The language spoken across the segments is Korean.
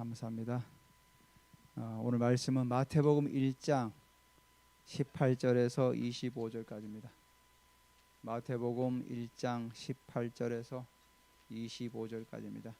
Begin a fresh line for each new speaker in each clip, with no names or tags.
감사합니다. 오늘 말씀은 마태복음 1장 18절에서 25절까지입니다. 마태복음 1장 18절에서 25절까지입니다.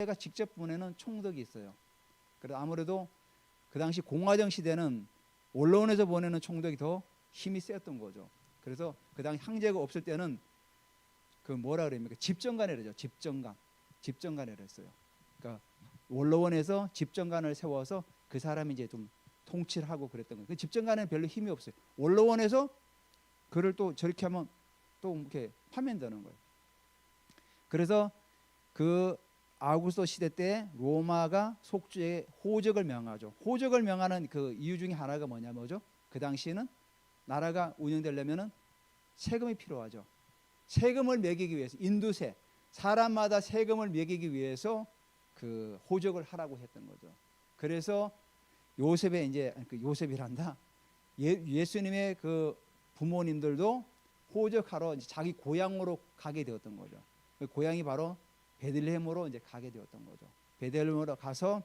가 직접 보내는 총독이 있어요. 그래서 아무래도 그 당시 공화정 시대는 언론에서 보내는 총독이 더 힘이 세었던 거죠. 그래서 그 당시 황제가 없을 때는 그 뭐라 그럽니까? 집정관이라죠. 집정관이라 했어요. 그러니까 원로원에서 집정관을 세워서 그 사람이 이제 좀 통치를 하고 그랬던 거예요. 그 집정관은 별로 힘이 없어요. 원로원에서 그를 또 저렇게 하면 또 이렇게 파면되는 거예요. 그래서 그 아우구스토 시대 때 로마가 속주에 호적을 명하죠. 호적을 명하는 그 이유 중에 하나가 뭐죠? 그 당시에는 나라가 운영되려면은 세금이 필요하죠. 세금을 매기기 위해서 인두세, 사람마다 세금을 매기기 위해서 그 호적을 하라고 했던 거죠. 그래서 요셉의 이제 그 요셉이란다. 예수님의 그 부모님들도 호적하러 이제 자기 고향으로 가게 되었던 거죠. 그 고향이 바로 베들레헴으로 이제 가게 되었던 거죠. 베들레헴으로 가서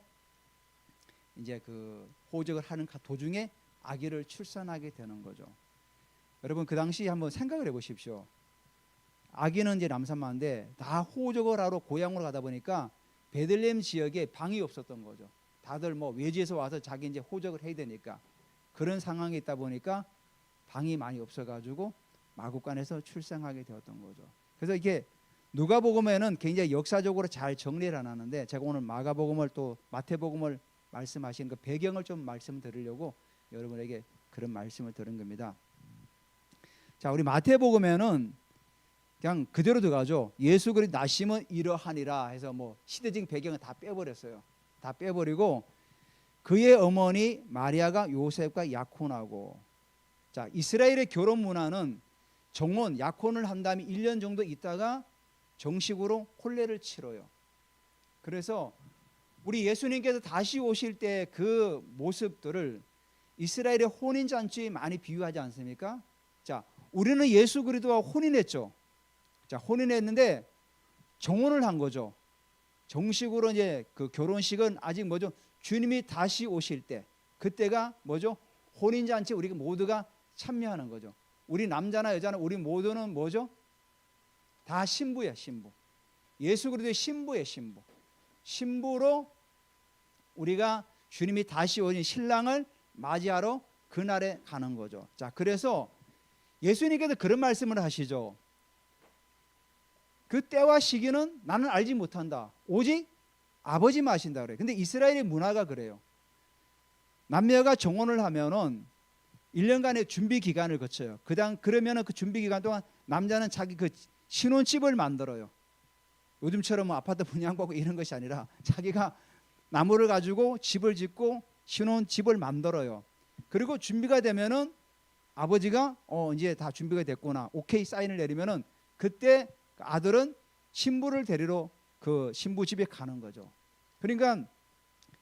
이제 그 호적을 하는 도중에 아기를 출산하게 되는 거죠. 여러분 그 당시 한번 생각을 해보십시오. 아기는 이제 남산마인데 다 호적을 하러 고향으로 가다 보니까 베들레헴 지역에 방이 없었던 거죠. 다들 뭐 외지에서 와서 자기 이제 호적을 해야 되니까 그런 상황에 있다 보니까 방이 많이 없어가지고 마구간에서 출생하게 되었던 거죠. 그래서 이게 누가복음에는 굉장히 역사적으로 잘 정리를 안 하는데 제가 오늘 마가복음을 또 마태복음을 말씀하시는 그 배경을 좀 말씀드리려고 여러분에게 그런 말씀을 드린 겁니다. 자, 우리 마태복음에는 그냥 그대로 들어가죠. 예수 그리스도 나심은 이러하니라 해서 뭐 시대적인 배경을 다 빼버렸어요. 다 빼버리고 그의 어머니 마리아가 요셉과 약혼하고, 자, 이스라엘의 결혼 문화는 정혼, 약혼을 한 다음에 1년 정도 있다가 정식으로 혼례를 치러요. 그래서 우리 예수님께서 다시 오실 때 그 모습들을 이스라엘의 혼인잔치에 많이 비유하지 않습니까? 자, 우리는 예수 그리스도와 혼인했죠. 자, 혼인했는데 정혼을 한 거죠. 정식으로 이제 그 결혼식은 아직 뭐죠? 주님이 다시 오실 때, 그때가 뭐죠? 혼인잔치 우리가 모두가 참여하는 거죠. 우리 남자나 여자나 우리 모두는 뭐죠? 다 신부야, 신부. 예수 그리스도의 신부예요, 신부. 신부로 우리가 주님이 다시 오신 신랑을 맞이하러 그날에 가는 거죠. 자, 그래서 예수님께서 그런 말씀을 하시죠. 그 때와 시기는 나는 알지 못한다. 오직 아버지만 아신다 그래요. 근데 이스라엘의 문화가 그래요. 남녀가 정혼을 하면은 1년간의 준비 기간을 거쳐요. 그러면은 그 준비 기간 동안 남자는 자기 그 신혼집을 만들어요. 요즘처럼 뭐 아파트 분양받고 이런 것이 아니라 자기가 나무를 가지고 집을 짓고 신혼집을 만들어요. 그리고 준비가 되면은 아버지가 이제 다 준비가 됐구나, 오케이 사인을 내리면은 그때 아들은 신부를 데리러 그 신부 집에 가는 거죠. 그러니까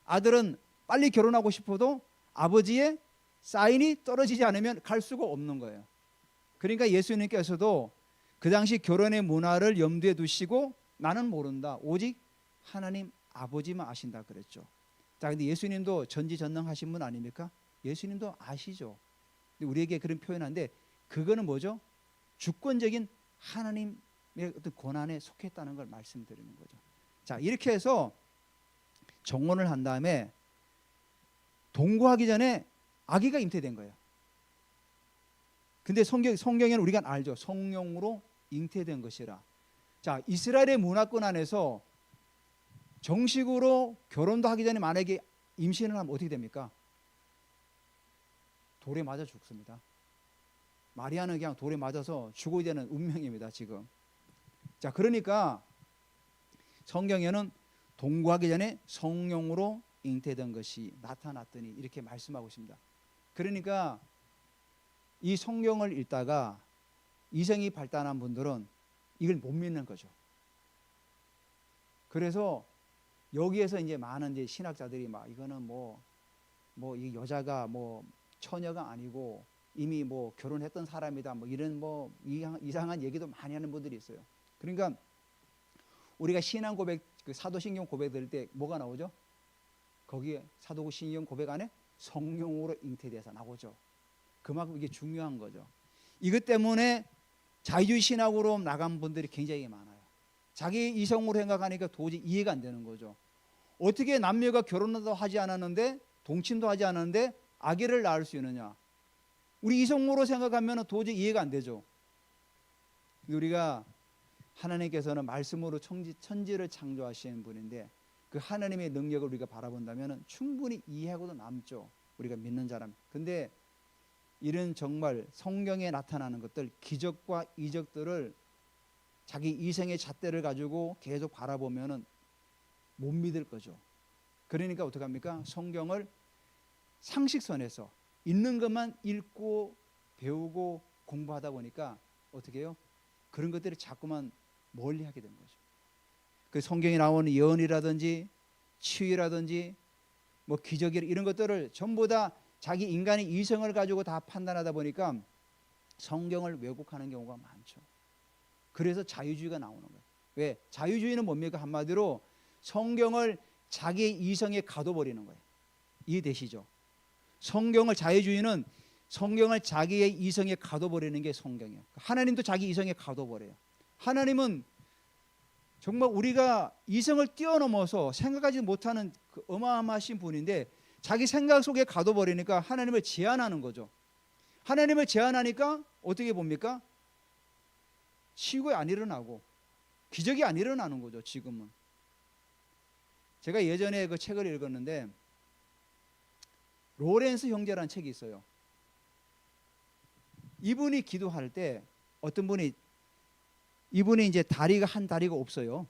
아들은 빨리 결혼하고 싶어도 아버지의 사인이 떨어지지 않으면 갈 수가 없는 거예요. 그러니까 예수님께서도 그 당시 결혼의 문화를 염두에 두시고 나는 모른다, 오직 하나님 아버지만 아신다 그랬죠. 자, 근데 예수님도 전지전능하신 분 아닙니까? 예수님도 아시죠. 근데 우리에게 그런 표현한데 그거는 뭐죠? 주권적인 하나님의 어떤 권한에 속했다는 걸 말씀드리는 거죠. 자, 이렇게 해서 정혼을 한 다음에 동거하기 전에 아기가 잉태된 거예요. 근데 성경에는 우리가 알죠. 성령으로 잉태된 것이라. 자, 이스라엘의 문화권 안에서 정식으로 결혼도 하기 전에 만약에 임신을 하면 어떻게 됩니까? 돌에 맞아 죽습니다. 마리아는 그냥 돌에 맞아서 죽어야 되는 운명입니다, 지금. 자, 그러니까 성경에는 동거하기 전에 성령으로 잉태된 것이 나타났더니 이렇게 말씀하고 있습니다. 그러니까 이 성경을 읽다가 이성이 발달한 분들은 이걸 못 믿는 거죠. 그래서 여기에서 이제 많은 이제 신학자들이 막 이거는 뭐 이 여자가 뭐 처녀가 아니고 이미 뭐 결혼했던 사람이다, 뭐 이런 뭐 이상한 얘기도 많이 하는 분들이 있어요. 그러니까 우리가 신앙 고백, 그 사도신경 고백 들을 때 뭐가 나오죠? 거기에 사도신경 고백 안에 성령으로 잉태돼서 나오죠. 그만큼 이게 중요한 거죠. 이것 때문에 자유주의 신학으로 나간 분들이 굉장히 많아요. 자기 이성으로 생각하니까 도저히 이해가 안 되는 거죠. 어떻게 남녀가 결혼도 하지 않았는데 동침도 하지 않았는데 아기를 낳을 수 있느냐? 우리 이성으로 생각하면 도저히 이해가 안 되죠. 우리가 하나님께서는 말씀으로 천지를 창조하신 분인데 그 하나님의 능력을 우리가 바라본다면 충분히 이해하고도 남죠. 우리가 믿는 사람. 근데 이런 정말 성경에 나타나는 것들, 기적과 이적들을 자기 이성의 잣대를 가지고 계속 바라보면은 못 믿을 거죠. 그러니까 어떻게 합니까? 성경을 상식선에서 있는 것만 읽고 배우고 공부하다 보니까 어떻게 해요? 그런 것들을 자꾸만 멀리 하게 된 거죠. 그 성경에 나오는 예언이라든지 치유라든지 뭐 기적이 이런 것들을 전부 다 자기 인간의 이성을 가지고 다 판단하다 보니까 성경을 왜곡하는 경우가 많죠. 그래서 자유주의가 나오는 거예요. 왜? 자유주의는 뭡니까? 한마디로 성경을 자기의 이성에 가둬버리는 거예요. 이해되시죠? 자유주의는 성경을 자기의 이성에 가둬버리는 게 성경이에요. 하나님도 자기 이성에 가둬버려요. 하나님은 정말 우리가 이성을 뛰어넘어서 생각하지 못하는 그 어마어마하신 분인데 자기 생각 속에 가둬버리니까 하나님을 제한하는 거죠. 하나님을 제한하니까 어떻게 봅니까? 치유가 안 일어나고 기적이 안 일어나는 거죠. 지금은. 제가 예전에 그 책을 읽었는데 로렌스 형제라는 책이 있어요. 이분이 기도할 때 어떤 분이 이분이 이제 한 다리가 없어요.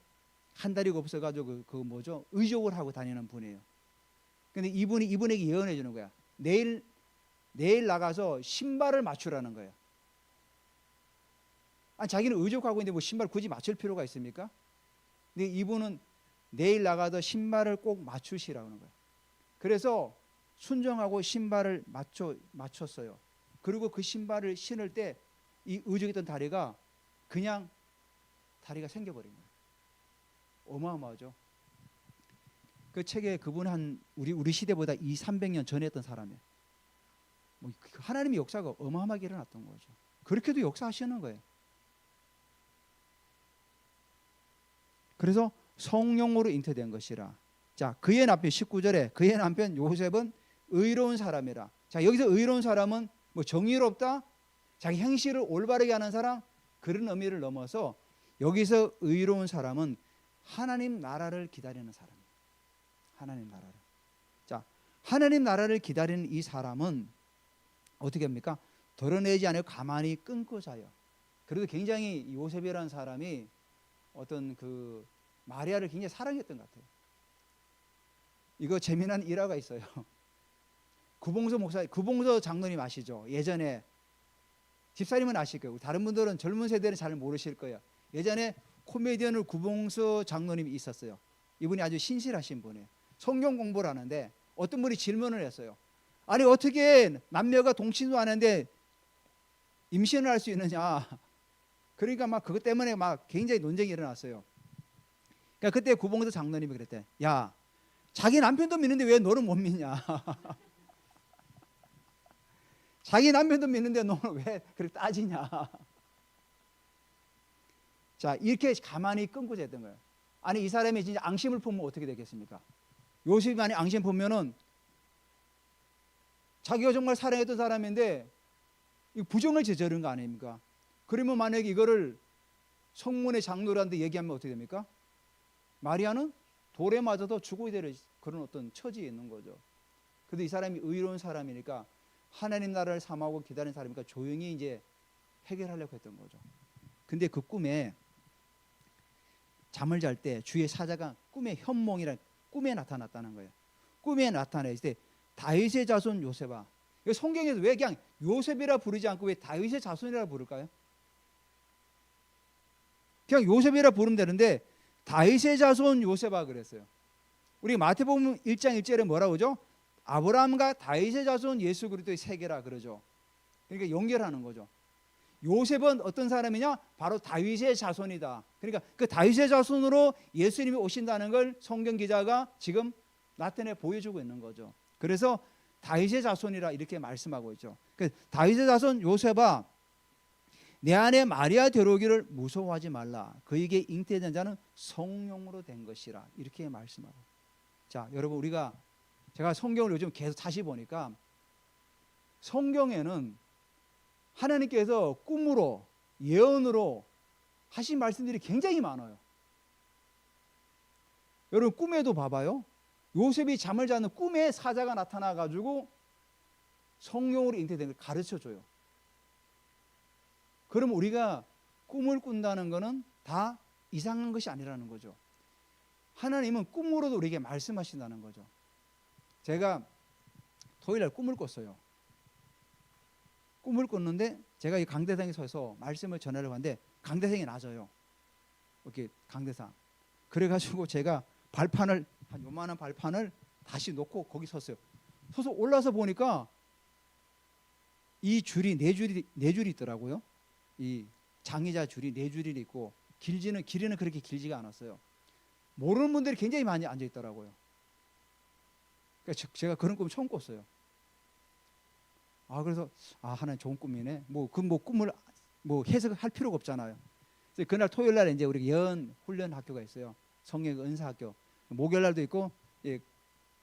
한 다리가 없어가지고 그 뭐죠? 의족을 하고 다니는 분이에요. 근데 이분에게 예언해 주는 거야. 내일 나가서 신발을 맞추라는 거예요. 아니, 자기는 의족하고 있는데 뭐 신발 굳이 맞출 필요가 있습니까? 근데 이분은 내일 나가서 신발을 꼭 맞추시라고 하는 거예요. 그래서 순종하고 신발을 맞췄어요. 그리고 그 신발을 신을 때 이 의족했던 다리가 그냥 다리가 생겨버린 거예요. 어마어마하죠. 그 책에 그분 한 우리 시대보다 200-300년 전에 했던 사람이에요. 뭐 하나님의 역사가 어마어마하게 일어났던 거죠. 그렇게도 역사하시는 거예요. 그래서 성령으로 잉태된 것이라. 자, 그의 남편 19절에 그의 남편 요셉은 의로운 사람이라. 자, 여기서 의로운 사람은 뭐 정의롭다, 자기 행실을 올바르게 하는 사람, 그런 의미를 넘어서 여기서 의로운 사람은 하나님 나라를 기다리는 사람이에요. 하나님 나라를. 자, 하나님 나라를 기다리는 이 사람은 어떻게 합니까? 드러내지 않고 가만히 끊고 자요. 그래도 굉장히 요셉이라는 사람이 어떤 그 마리아를 굉장히 사랑했던 것 같아요. 이거 재미난 일화가 있어요. 구봉서 장로님 아시죠? 예전에 집사님은 아실 거예요. 다른 분들은 젊은 세대는 잘 모르실 거예요. 예전에 코미디언을 구봉서 장로님이 있었어요. 이분이 아주 신실하신 분이에요. 성경 공부를 하는데 어떤 분이 질문을 했어요. 아니 어떻게 남녀가 동침도 하는데 임신을 할 수 있느냐. 그러니까 막 그것 때문에 막 굉장히 논쟁이 일어났어요. 그러니까 그때 구봉서 장로님이 그랬대. 야, 자기 남편도 믿는데 왜 너는 못 믿냐. 자기 남편도 믿는데 너는 왜 그렇게 따지냐. 자, 이렇게 가만히 끊고 잤던 거예요. 아니 이 사람이 진짜 앙심을 품으면 어떻게 되겠습니까? 요셉이 만약 앙심 품으면은 자기가 정말 사랑했던 사람인데 부정을 저지른 거 아닙니까? 그러면 만약에 이거를 성문의 장로한테 얘기하면 어떻게 됩니까? 마리아는 돌에 맞아도 죽어야 될 그런 어떤 처지에 있는 거죠. 그런데 이 사람이 의로운 사람이니까 하나님 나라를 삼하고 기다리는 사람이니까 조용히 이제 해결하려고 했던 거죠. 근데 그 꿈에 잠을 잘 때 주의 사자가 꿈의 현몽이라 꿈에 나타났다는 거예요. 꿈에 나타났을 때 다윗의 자손 요셉아. 성경에서 왜 그냥 요셉이라 부르지 않고 왜 다윗의 자손이라 부를까요? 그냥 요셉이라 부르면 되는데 다윗의 자손 요셉아 그랬어요. 우리 마태복음 1장 1절에 뭐라고 그러죠? 아브라함과 다윗의 자손 예수 그리스도의 세계라 그러죠. 그러니까 연결하는 거죠. 요셉은 어떤 사람이냐? 바로 다윗의 자손이다. 그러니까 그 다윗의 자손으로 예수님이 오신다는 걸 성경 기자가 지금 나타내 보여주고 있는 거죠. 그래서 다윗의 자손이라 이렇게 말씀하고 있죠. 다윗의 자손 요셉아, 내 안에 마리아 데려오기를 무서워하지 말라. 그에게 잉태된 자는 성령으로 된 것이라. 이렇게 말씀하고. 자, 여러분 제가 성경을 요즘 계속 다시 보니까 성경에는 하나님께서 꿈으로 예언으로 하신 말씀들이 굉장히 많아요. 여러분 꿈에도 봐봐요. 요셉이 잠을 자는 꿈에 사자가 나타나 가지고 성령으로 잉태된 걸 가르쳐줘요. 그럼 우리가 꿈을 꾼다는 것은 다 이상한 것이 아니라는 거죠. 하나님은 꿈으로도 우리에게 말씀하신다는 거죠. 제가 토요일날 꿈을 꿨어요. 꿈을 꿨는데 제가 이 강대상에 서서 말씀을 전하려고 하는데 강대상이 낮아요. 이렇게 강대상. 그래가지고 제가 발판을 한 요만한 발판을 다시 놓고 거기 섰어요. 서서 올라서 보니까 이 줄이 네 줄이 있더라고요. 이 장의자 줄이 네 줄이 있고 길이는 그렇게 길지가 않았어요. 모르는 분들이 굉장히 많이 앉아 있더라고요. 그러니까 제가 그런 꿈을 처음 꿨어요. 그래서 하나님 좋은 꿈이네. 꿈을 해석할 필요가 없잖아요. 그래서 그날 토요일 날 이제 우리 예언 훈련 학교가 있어요. 성령 은사 학교. 목요일 날도 있고,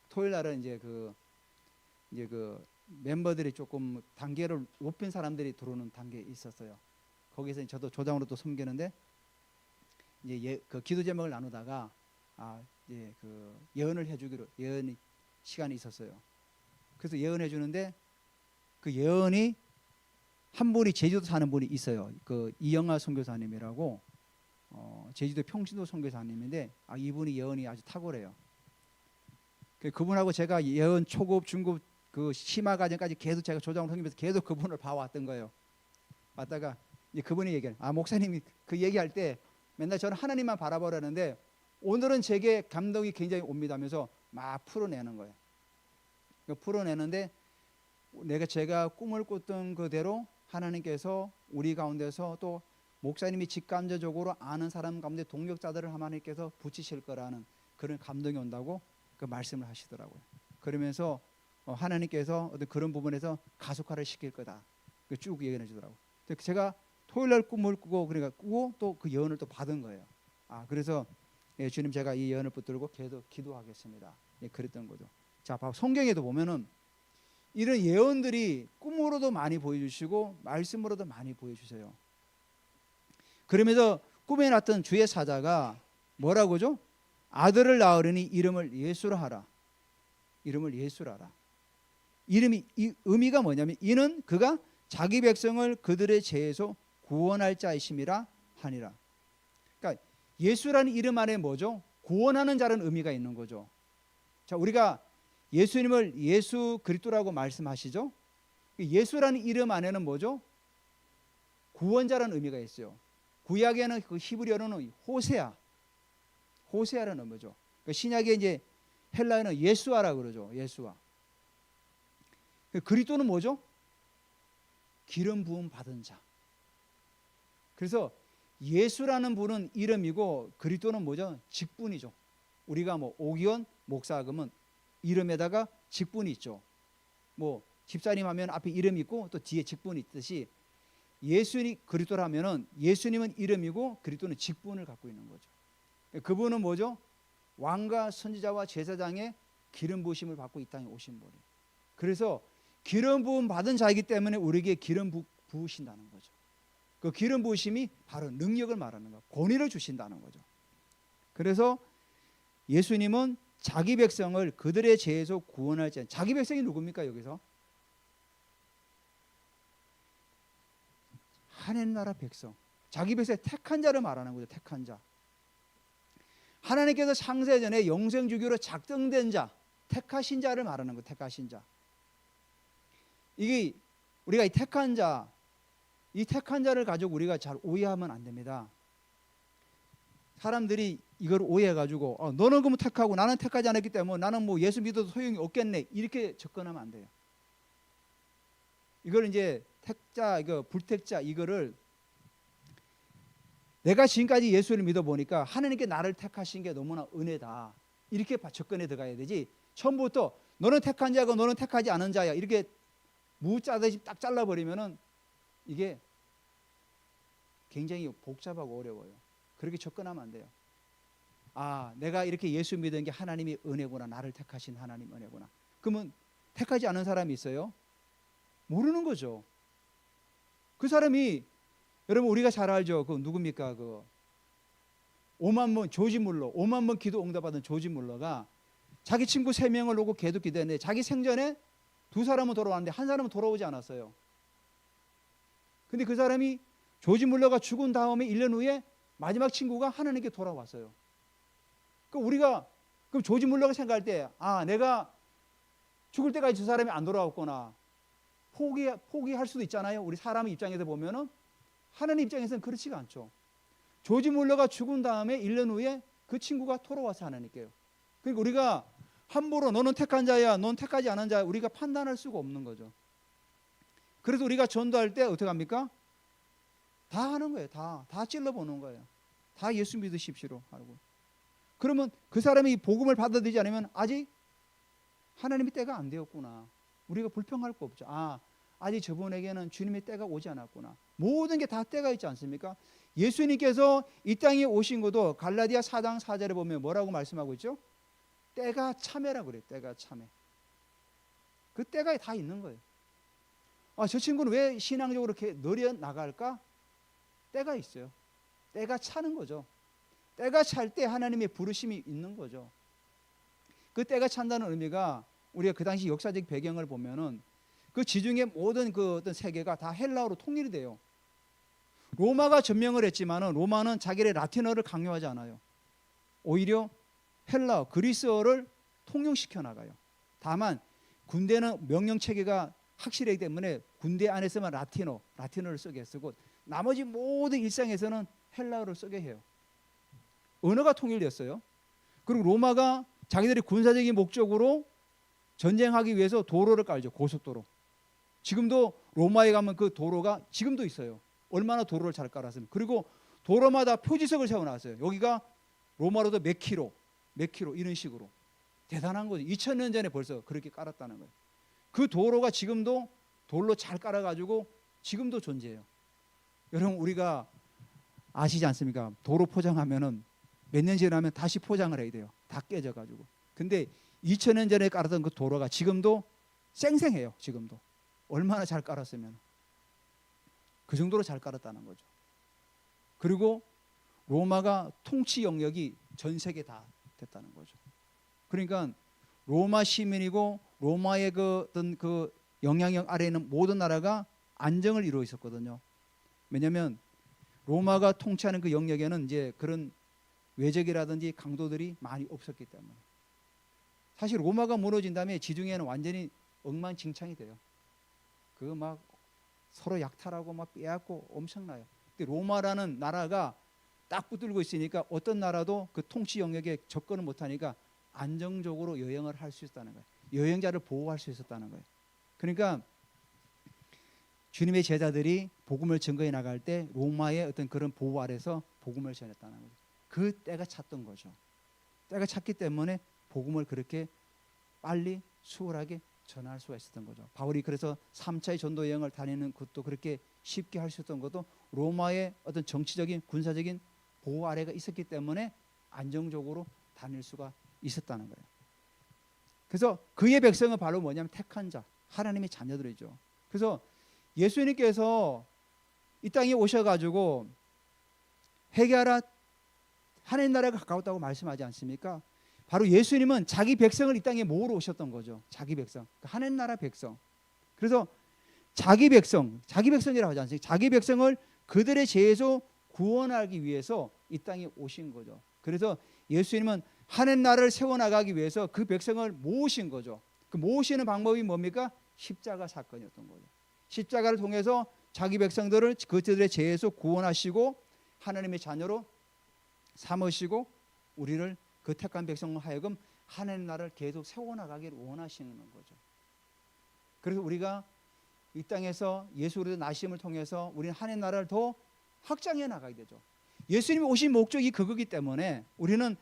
토요일 날은 이제 그 멤버들이 조금 단계를 높인 사람들이 들어오는 단계에 있었어요. 거기서 저도 조장으로 또 섬기는데 이제 그 기도 제목을 나누다가 그 예언을 해주기로 예언 시간이 있었어요. 그래서 예언해 주는데 그 예언이 한 분이 제주도 사는 분이 있어요. 그 이영하 선교사님이라고 제주도 평신도 선교사님인데 이분이 예언이 아주 탁월해요. 그분하고 제가 예언 초급, 중급 그 심화 과정까지 계속 제가 조장으로 섬기면서 계속 그분을 봐왔던 거예요. 봤다가 이제 그분이 얘기해요. 목사님이 그 얘기할 때 맨날 저는 하나님만 바라보라는데 오늘은 제게 감동이 굉장히 옵니다면서 막 풀어내는 거예요. 풀어내는데 제가 꿈을 꿨던 그대로 하나님께서 우리 가운데서 또 목사님이 직간접적으로 아는 사람 가운데 동역자들을 하나님께서 붙이실 거라는 그런 감동이 온다고 그 말씀을 하시더라고요. 그러면서 하나님께서 어떤 그런 부분에서 가속화를 시킬 거다. 쭉 얘기해 주더라고요. 제가 토요일 날 꿈을 꾸고 또 그 예언을 또 받은 거예요. 그래서 주님 제가 이 예언을 붙들고 계속 기도하겠습니다. 그랬던 거죠. 자, 성경에도 보면은 이런 예언들이 꿈으로도 많이 보여주시고 말씀으로도 많이 보여주세요. 그러면서 꿈에 났던 주의 사자가 뭐라고죠? 아들을 낳으려니 이름을 예수라 하라. 이름을 예수라 하라. 이 의미가 뭐냐면 이는 그가 자기 백성을 그들의 죄에서 구원할 자이심이라 하니라. 그러니까 예수라는 이름 안에 뭐죠? 구원하는 자라는 의미가 있는 거죠. 자, 우리가 예수님을 예수 그리스도라고 말씀하시죠? 예수라는 이름 안에는 뭐죠? 구원자라는 의미가 있어요. 구약에는 그 히브리어로는 호세아라는 의미죠. 신약에 이제 헬라어는 예수아라 그러죠. 예수아. 그리스도는 뭐죠? 기름 부음 받은 자. 그래서 예수라는 분은 이름이고 그리스도는 뭐죠? 직분이죠. 우리가 오기원 목사 그러면 이름에다가 직분이 있죠. 집사님 하면 앞에 이름이 있고 또 뒤에 직분이 있듯이 예수님 그리스도라면은 예수님은 이름이고 그리스도는 직분을 갖고 있는 거죠. 그분은 뭐죠? 왕과 선지자와 제사장의 기름 부으심을 받고 이 땅에 오신 분이. 그래서 기름 부음 받은 자이기 때문에 우리에게 기름 부으신다는 거죠. 그 기름 부으심이 바로 능력을 말하는 거, 권위를 주신다는 거죠. 그래서 예수님은 자기 백성을 그들의 죄에서 구원할 자. 자기 백성이 누굽니까 여기서? 하나님 나라 백성. 자기 백성의 택한 자를 말하는 거죠. 택한 자. 하나님께서 창세전에 영생주기로 작정된 자, 택하신 자를 말하는 거예요. 택하신 자. 이게 우리가 이 택한 자를 가지고 우리가 잘 오해하면 안 됩니다. 사람들이 이걸 오해해가지고 너는 그러면 택하고 나는 택하지 않았기 때문에 나는 예수 믿어도 소용이 없겠네 이렇게 접근하면 안 돼요. 이걸 이제 택자, 불택자 이거를 내가 지금까지 예수를 믿어보니까 하나님께 나를 택하신 게 너무나 은혜다 이렇게 접근해 들어가야 되지 처음부터 너는 택한 자고 너는 택하지 않은 자야 이렇게 무짜듯이 딱 잘라버리면은 이게 굉장히 복잡하고 어려워요. 그렇게 접근하면 안 돼요. 내가 이렇게 예수 믿은 게 하나님의 은혜구나. 나를 택하신 하나님 은혜구나. 그러면 택하지 않은 사람이 있어요? 모르는 거죠. 그 사람이 여러분 우리가 잘 알죠. 그 누굽니까? 5만 번 조지 물러, 5만 번 기도 응답받은 조지 물러가 자기 친구 3명을 놓고 계속 기도했는데 자기 생전에 2사람은 돌아왔는데 한 사람은 돌아오지 않았어요. 근데 그 사람이 조지 물러가 죽은 다음에 1년 후에 마지막 친구가 하나님께 돌아왔어요. 그럼 우리가 그럼 조지 물러가 생각할 때 내가 죽을 때까지 저 사람이 안 돌아왔구나. 포기할 수도 있잖아요. 우리 사람 입장에서 보면은 하나님 입장에서는 그렇지가 않죠. 조지 물러가 죽은 다음에 1년 후에 그 친구가 돌아와서 하나님께요. 그러니까 우리가 함부로 너는 택한 자야, 넌 택하지 않은 자야 우리가 판단할 수가 없는 거죠. 그래서 우리가 전도할 때 어떻게 합니까? 다 하는 거예요. 다 찔러보는 거예요. 다 예수 믿으십시오 하고. 그러면 그 사람이 복음을 받아들이지 않으면 아직 하나님의 때가 안 되었구나. 우리가 불평할 거 없죠. 아직 저분에게는 주님의 때가 오지 않았구나. 모든 게 다 때가 있지 않습니까? 예수님께서 이 땅에 오신 것도 갈라디아 4장 4절에 보면 뭐라고 말씀하고 있죠? 때가 참회라고 그래요. 때가 참회. 그 때가 다 있는 거예요. 저 친구는 왜 신앙적으로 이렇게 느려 나갈까? 때가 있어요. 때가 차는 거죠. 때가 찰 때 하나님의 부르심이 있는 거죠. 그 때가 찬다는 의미가 우리가 그 당시 역사적 배경을 보면은 그 지중해 모든 그 어떤 세계가 다 헬라어로 통일이 돼요. 로마가 점령을 했지만은 로마는 자기의 라틴어를 강요하지 않아요. 오히려 헬라어, 그리스어를 통용시켜 나가요. 다만 군대는 명령 체계가 확실하기 때문에 군대 안에서만 라틴어를 쓰게 쓰고 나머지 모든 일상에서는 헬라어를 쓰게 해요. 언어가 통일됐어요. 그리고 로마가 자기들의 군사적인 목적으로 전쟁하기 위해서 도로를 깔죠. 고속도로. 지금도 로마에 가면 그 도로가 지금도 있어요. 얼마나 도로를 잘 깔았으면. 그리고 도로마다 표지석을 세워놨어요. 여기가 로마로도 몇 킬로 이런 식으로. 대단한 거죠. 2000년 전에 벌써 그렇게 깔았다는 거예요. 그 도로가 지금도 돌로 잘 깔아가지고 지금도 존재해요. 여러분 우리가 아시지 않습니까? 도로 포장하면은 몇 년 지나면 다시 포장을 해야 돼요. 다 깨져가지고. 근데 2000년 전에 깔았던 그 도로가 지금도 쌩쌩해요. 지금도. 얼마나 잘 깔았으면. 그 정도로 잘 깔았다는 거죠. 그리고 로마가 통치 영역이 전 세계 다 됐다는 거죠. 그러니까 로마 시민이고 로마의 그 어떤 그 영향력 아래에 있는 모든 나라가 안정을 이루어 있었거든요. 왜냐하면 로마가 통치하는 그 영역에는 이제 그런 외적이라든지 강도들이 많이 없었기 때문에. 사실 로마가 무너진 다음에 지중해는 완전히 엉망진창이 돼요. 그 막 서로 약탈하고 막 빼앗고 엄청나요. 근데 로마라는 나라가 딱 붙들고 있으니까 어떤 나라도 그 통치 영역에 접근을 못하니까 안정적으로 여행을 할 수 있었다는 거예요. 여행자를 보호할 수 있었다는 거예요. 그러니까 주님의 제자들이 복음을 증거해 나갈 때 로마의 어떤 그런 보호 아래서 복음을 전했다는 거죠. 그 때가 찼던 거죠. 때가 찼기 때문에 복음을 그렇게 빨리 수월하게 전할 수가 있었던 거죠. 바울이 그래서 3차의 전도 여행을 다니는 것도 그렇게 쉽게 할 수 있었던 것도 로마의 어떤 정치적인 군사적인 보호 아래가 있었기 때문에 안정적으로 다닐 수가 있었다는 거예요. 그래서 그의 백성은 바로 뭐냐면 택한 자, 하나님의 자녀들이죠. 그래서 예수님께서 이 땅에 오셔가지고 회개하라, 하나님 나라가 가까웠다고 말씀하지 않습니까? 바로 예수님은 자기 백성을 이 땅에 모으러 오셨던 거죠. 자기 백성, 하나님 나라 백성. 그래서 자기 백성이라고 하지 않습니까? 자기 백성을 그들의 죄에서 구원하기 위해서 이 땅에 오신 거죠. 그래서 예수님은 하나님 나라를 세워나가기 위해서 그 백성을 모으신 거죠. 그 모으시는 방법이 뭡니까? 십자가 사건이었던 거죠. 십자가를 통해서 자기 백성들을 그들의 죄에서 구원하시고 하나님의 자녀로 삼으시고 우리를 그 택한 백성을 하여금 하나님 나라를 계속 세워나가기를 원하시는 거죠. 그래서 우리가 이 땅에서 예수 그리스도 나심을 통해서 우리는 하나님 나라를 더 확장해 나가야 되죠. 예수님이 오신 목적이 그거기 때문에 우리는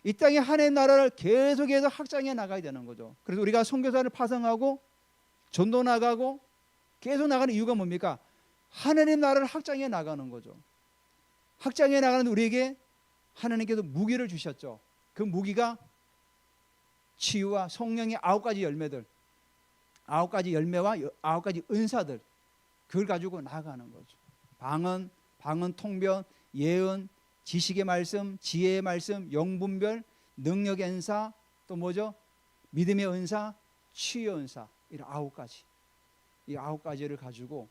이 땅에 하나님 나라를 계속해서 확장해 나가야 되는 거죠. 그래서 우리가 선교사를 파송하고 전도 나가고 계속 나가는 이유가 뭡니까? 하나님 나라를 확장해 나가는 거죠. 확장해 나가는 우리에게 하나님께서 무기를 주셨죠. 그 무기가 치유와 성령의 9가지 열매들, 9가지 열매와 9가지 은사들, 그걸 가지고 나아가는 거죠. 방언, 통변, 예언, 지식의 말씀, 지혜의 말씀, 영분별, 능력의 은사, 또 뭐죠? 믿음의 은사, 치유의 은사, 이런 9가지. 이 9가지를 가지고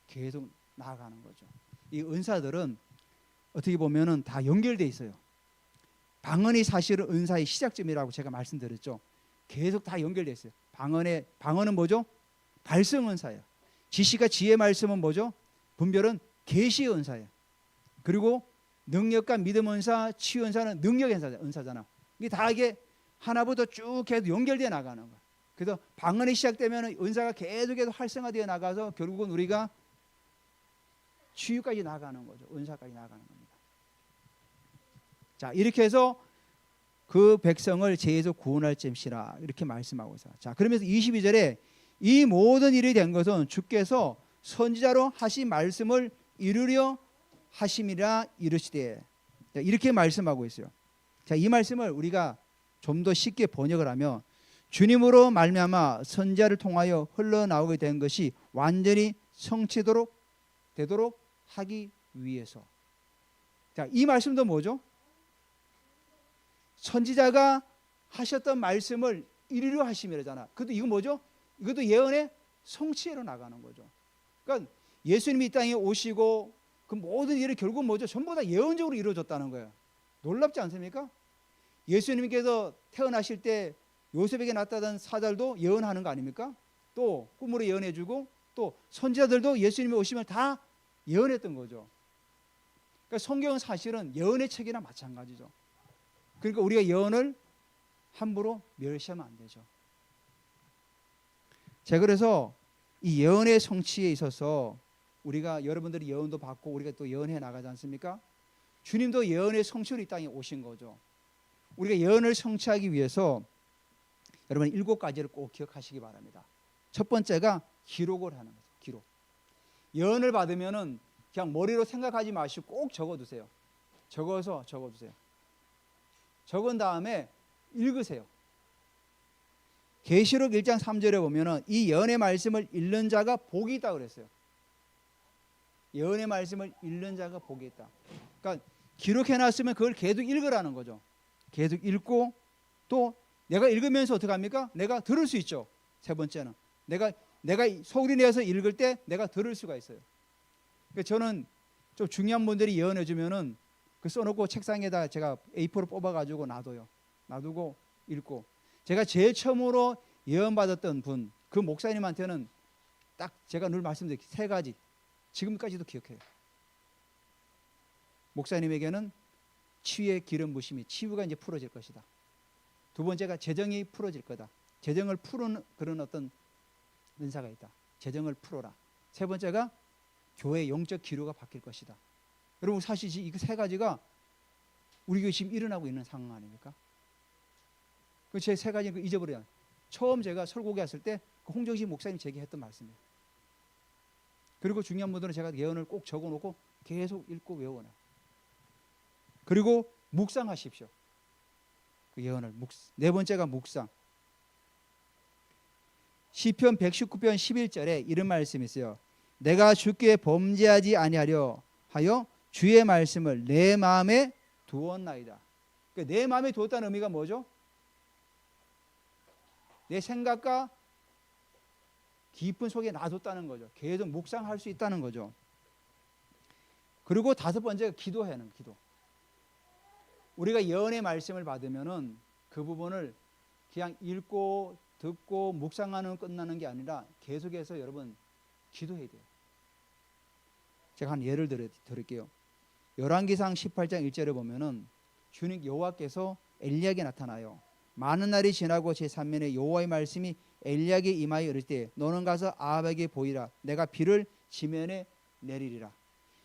계속 나아가는 거죠. 이 은사들은 어떻게 보면은 다 연결되어 있어요. 방언이 사실은 은사의 시작점이라고 제가 말씀드렸죠. 계속 다 연결되어 있어요. 방언은 뭐죠? 발성 은사예요. 지식과 지혜 말씀은 뭐죠? 분별은 계시의 은사예요. 그리고 능력과 믿음 은사, 치유 은사는 능력의 은사잖아. 이게 하나부터 쭉 계속 연결되어 나가는 거예요. 그래서 방언이 시작되면 은사가 계속 활성화되어 나가서 결국은 우리가 치유까지 나가는 거죠. 은사까지 나가는 겁니다. 자, 이렇게 해서 그 백성을 죄에서 구원할 잼시라 이렇게 말씀하고 있어요. 자, 그러면서 22절에 이 모든 일이 된 것은 주께서 선지자로 하신 말씀을 이루려 하심이라 이르시되, 이렇게 말씀하고 있어요. 자, 이 말씀을 우리가 좀 더 쉽게 번역을 하면 주님으로 말미암아 선지자를 통하여 흘러나오게 된 것이 완전히 성취되도록 하기 위해서. 자, 이 말씀도 뭐죠? 선지자가 하셨던 말씀을 이루려 하심이라잖아. 그것도 이거 뭐죠? 이것도 예언의 성취로 나가는 거죠. 그러니까 예수님이 이 땅에 오시고 그 모든 일이 결국 뭐죠? 전부 다 예언적으로 이루어졌다는 거예요. 놀랍지 않습니까? 예수님께서 태어나실 때 요셉에게 나타난 사자들도 예언하는 거 아닙니까? 또 꿈으로 예언해주고 또 선지자들도 예수님이 오시면 다 예언했던 거죠. 그러니까 성경은 사실은 예언의 책이나 마찬가지죠. 그러니까 우리가 예언을 함부로 멸시하면 안 되죠. 자, 그래서 이 예언의 성취에 있어서 우리가 여러분들이 예언도 받고 우리가 또 예언해 나가지 않습니까? 주님도 예언의 성취로 이 땅에 오신 거죠. 우리가 예언을 성취하기 위해서 여러분 7가지를 꼭 기억하시기 바랍니다. 첫 번째가 기록을 하는 거죠. 기록. 예언을 받으면은 그냥 머리로 생각하지 마시고 꼭 적어두세요. 적어두세요. 적은 다음에 읽으세요. 계시록 1장 3절에 보면은 이 예언의 말씀을 읽는 자가 복이 있다 그랬어요. 예언의 말씀을 읽는 자가 복이 있다. 그러니까 기록해놨으면 그걸 계속 읽으라는 거죠. 계속 읽고 또 내가 읽으면서 어떻게 합니까? 내가 들을 수 있죠. 세 번째는 내가 소리 내서 읽을 때 내가 들을 수가 있어요. 그러니까 저는 좀 중요한 분들이 예언해 주면은 그 써놓고 책상에다 제가 A4로 뽑아가지고 놔둬요. 놔두고 읽고. 제가 제일 처음으로 예언 받았던 분, 그 목사님한테는 딱 제가 늘 말씀드린 3가지 지금까지도 기억해요. 목사님에게는 치유의 기름 부심이 치유가 이제 풀어질 것이다. 두 번째가 재정이 풀어질 거다. 재정을 푸는 그런 어떤 은사가 있다. 재정을 풀어라. 세 번째가 교회의 영적 기류가 바뀔 것이다. 여러분 사실 이 3가지가 우리 교회 지금 일어나고 있는 상황 아닙니까? 그 제 3가지 잊어버려요. 처음 제가 설국에 왔을 때 그 홍정식 목사님 제게 했던 말씀이에요. 그리고 중요한 분들은 제가 예언을 꼭 적어놓고 계속 읽고 외워놔요. 그리고 묵상하십시오. 그 예언을. 네 번째가 묵상. 시편 119편 11절에 이런 말씀이 있어요. 내가 주께 범죄하지 아니하려 하여 주의 말씀을 내 마음에 두었나이다. 그러니까 내 마음에 두었다는 의미가 뭐죠? 내 생각과 깊은 속에 놔뒀다는 거죠. 계속 묵상할 수 있다는 거죠. 그리고 5번째가 기도하는 기도. 우리가 예언의 말씀을 받으면은 그 부분을 그냥 읽고 듣고 묵상하는 끝나는 게 아니라 계속해서 여러분 기도해야 돼요. 제가 한 예를 드릴게요. 열왕기상 18장 1절에 보면은 주님 여호와께서 엘리야에게 나타나요. 많은 날이 지나고 제3년에 여호와의 말씀이 엘리야에게 임하여 이를 때 너는 가서 아합에게 보이라. 내가 비를 지면에 내리리라.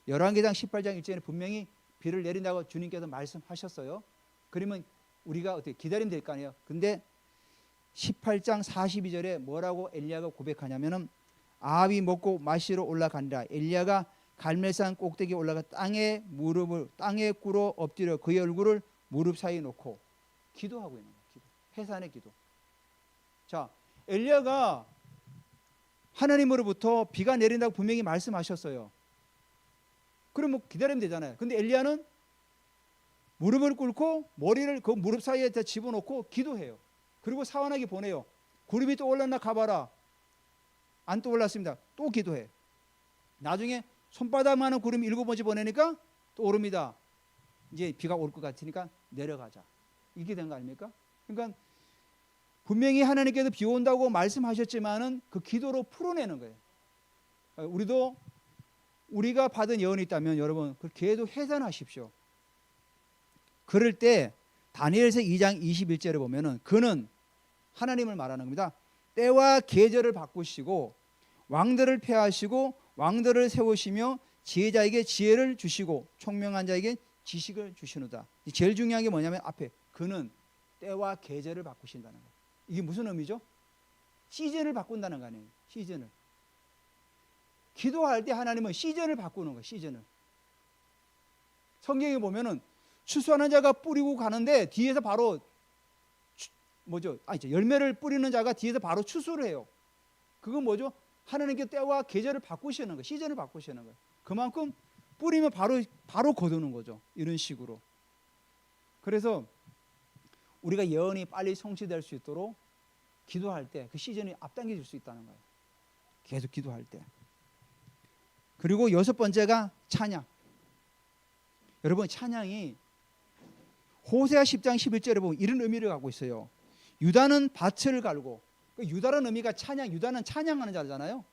열왕기상 18장 1절에 분명히 비를 내린다고 주님께서 말씀하셨어요. 그러면 우리가 어떻게 기다리면 될 거 아니에요. 근데 18장 42절에 뭐라고 엘리야가 고백하냐면은 아합이 먹고 마시러 올라간다. 엘리야가 갈멜산 꼭대기에 올라가 땅에 꿇어 엎드려 그의 얼굴을 무릎 사이에 놓고 기도하고 있는 거예요. 기도. 해산의 기도. 자, 엘리야가 하나님으로부터 비가 내린다고 분명히 말씀하셨어요. 그럼 뭐 기다리면 되잖아요. 근데 엘리야는 무릎을 꿇고 머리를 그 무릎 사이에 집어넣고 기도해요. 그리고 사환에게 보내요. 구름이 또 올랐나 가봐라. 안 떠올랐습니다. 또 기도해. 나중에 손바닥만한 구름이 7번째 보내니까 또 오릅니다. 이제 비가 올 것 같으니까 내려가자. 이게 된 거 아닙니까? 그러니까 분명히 하나님께서 비 온다고 말씀하셨지만은 그 기도로 풀어내는 거예요. 우리도 우리가 받은 예언이 있다면 여러분 그 계속 해산하십시오. 그럴 때 다니엘서 2장 21절에 보면은 그는 하나님을 말하는 겁니다. 때와 계절을 바꾸시고 왕들을 폐하시고 왕들을 세우시며 지혜자에게 지혜를 주시고 총명한 자에게 지식을 주시노다. 제일 중요한 게 뭐냐면 앞에 그는 때와 계절을 바꾸신다는 거예요. 이게 무슨 의미죠? 시즌을 바꾼다는 거 아니에요. 시즌을. 기도할 때 하나님은 시즌을 바꾸는 거예요. 시즌을. 성경에 보면은 추수하는 자가 뿌리고 가는데 뒤에서 바로 열매를 뿌리는 자가 뒤에서 바로 추수를 해요. 그건 뭐죠? 하나님께 때와 계절을 바꾸시는 거예요. 시즌을 바꾸시는 거예요. 그만큼 뿌리면 바로 거두는 거죠. 이런 식으로. 그래서 우리가 예언이 빨리 성취될 수 있도록 기도할 때 그 시즌이 앞당겨 줄 수 있다는 거예요. 계속 기도할 때. 그리고 6번째가 찬양. 여러분 찬양이 호세아 10장 11절에 보면 이런 의미를 갖고 있어요. 유다는 밭을 갈고, 유다라는 의미가 찬양, 유다는 찬양하는 자잖아요.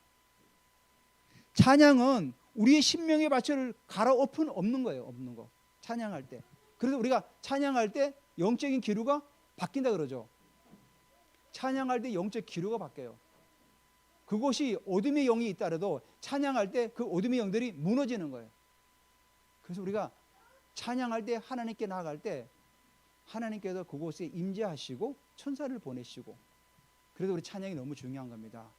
찬양은 우리의 심령의 밭을 갈아엎는 거예요. 없는 거. 찬양할 때. 그래서 우리가 찬양할 때 영적인 기류가 바뀐다 그러죠. 찬양할 때 영적 기류가 바뀌어요. 그곳이 어둠의 영이 있다라도 찬양할 때 그 어둠의 영들이 무너지는 거예요. 그래서 우리가 찬양할 때 하나님께 나아갈 때 하나님께서 그곳에 임재하시고 천사를 보내시고, 그래서 우리 찬양이 너무 중요한 겁니다.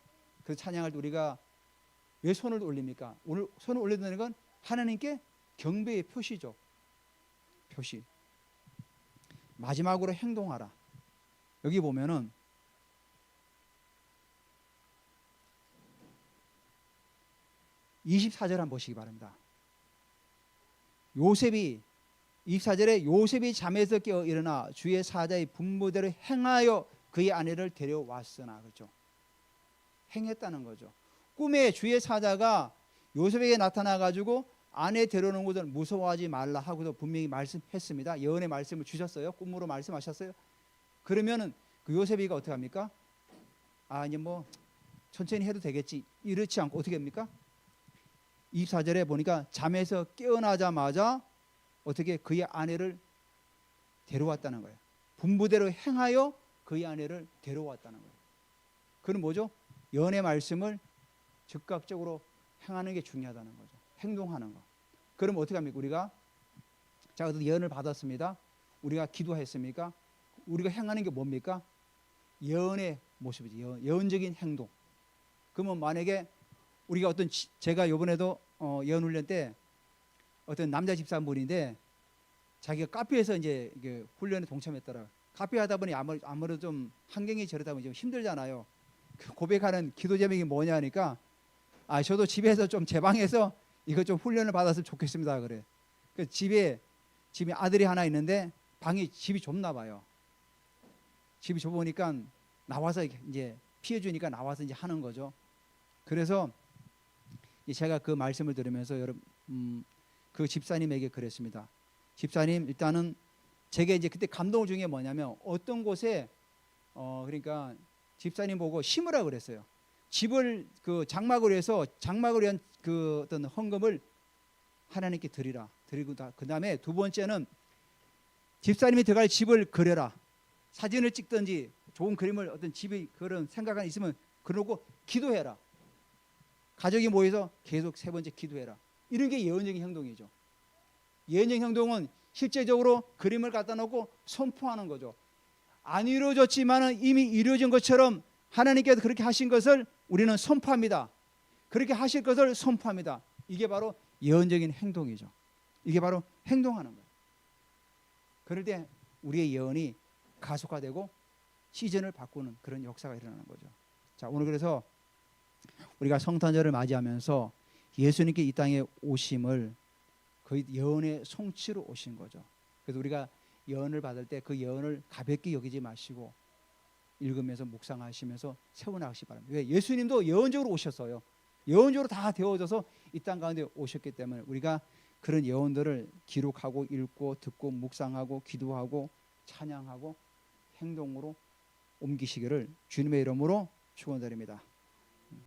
그래서 찬양할 때 우리가 왜 손을 올립니까? 오늘 손을 올린다는 건 하나님께 경배의 표시죠. 표시. 마지막으로 행동하라. 여기 보면은 24절 한번 보시기 바랍니다. 요셉이 24절에 요셉이 잠에서 깨어 일어나 주의 사자의 분부대로 행하여 그의 아내를 데려왔으나, 그렇죠? 행했다는 거죠. 꿈에 주의 사자가 요셉에게 나타나 가지고 아내 데려오는 것을 무서워하지 말라 하고도 분명히 말씀했습니다. 예언의 말씀을 주셨어요. 꿈으로 말씀하셨어요. 그러면은 그 요셉이가 어떻게 합니까? 이제 뭐 천천히 해도 되겠지, 이렇지 않고 어떻게 합니까? 24절에 보니까 잠에서 깨어나자마자 어떻게 그의 아내를 데려왔다는 거예요. 분부대로 행하여 그의 아내를 데려왔다는 거예요. 그건 뭐죠? 예언의 말씀을 즉각적으로 행하는 게 중요하다는 거죠. 행동하는 거. 그럼 어떻게 합니까? 우리가 자, 어떤 예언을 받았습니다. 우리가 기도했습니까? 우리가 행하는 게 뭡니까? 예언의 모습이지. 예언적인 행동. 그러면 만약에 우리가 제가 이번에도 예언 훈련 때 어떤 남자 집사분인데 자기가 카페에서 이제 훈련에 동참했더라. 카페 하다 보니 아무래도 좀 환경이 저러다 보니 좀 힘들잖아요. 그 고백하는 기도 제목이 뭐냐 하니까 저도 집에서 좀 제 방에서 이거 좀 훈련을 받았으면 좋겠습니다. 그래. 그 집에 아들이 하나 있는데 집이 좁나 봐요. 집이 좁으니까 나와서 이제 피해주니까 나와서 이제 하는 거죠. 그래서 제가 그 말씀을 들으면서 그 집사님에게 그랬습니다. 집사님, 일단은 제게 이제 그때 감동을 준 게 뭐냐면 어떤 곳에 그러니까 집사님 보고 심으라 그랬어요. 집을 그 장막을 위해서 장막을 위한 그 어떤 헌금을 하나님께 드리라. 드리고 그 다음에 두 번째는 집사님이 들어갈 집을 그려라. 사진을 찍든지 좋은 그림을 어떤 집이 그런 생각이 있으면 그러고 기도해라. 가족이 모여서 계속 세 번째 기도해라. 이런 게 예언적인 행동이죠. 예언적인 행동은 실제적으로 그림을 갖다 놓고 선포하는 거죠. 안 이루어졌지만 이미 이루어진 것처럼 하나님께서 그렇게 하신 것을 우리는 선포합니다. 그렇게 하실 것을 선포합니다. 이게 바로 예언적인 행동이죠. 이게 바로 행동하는 거예요. 그럴 때 우리의 예언이 가속화되고 시즌을 바꾸는 그런 역사가 일어나는 거죠. 자, 오늘 그래서 우리가 성탄절을 맞이하면서 예수님께 이 땅에 오심을 거의 예언의 성취로 오신 거죠. 그래서 우리가 예언을 받을 때 그 예언을 가볍게 여기지 마시고 읽으면서 묵상하시면서 세워나가시기 바랍니다. 왜? 예수님도 예언적으로 오셨어요. 예언적으로 다 되어져서 이 땅 가운데 오셨기 때문에 우리가 그런 예언들을 기록하고 읽고 듣고 묵상하고 기도하고 찬양하고 행동으로 옮기시기를 주님의 이름으로 축원드립니다.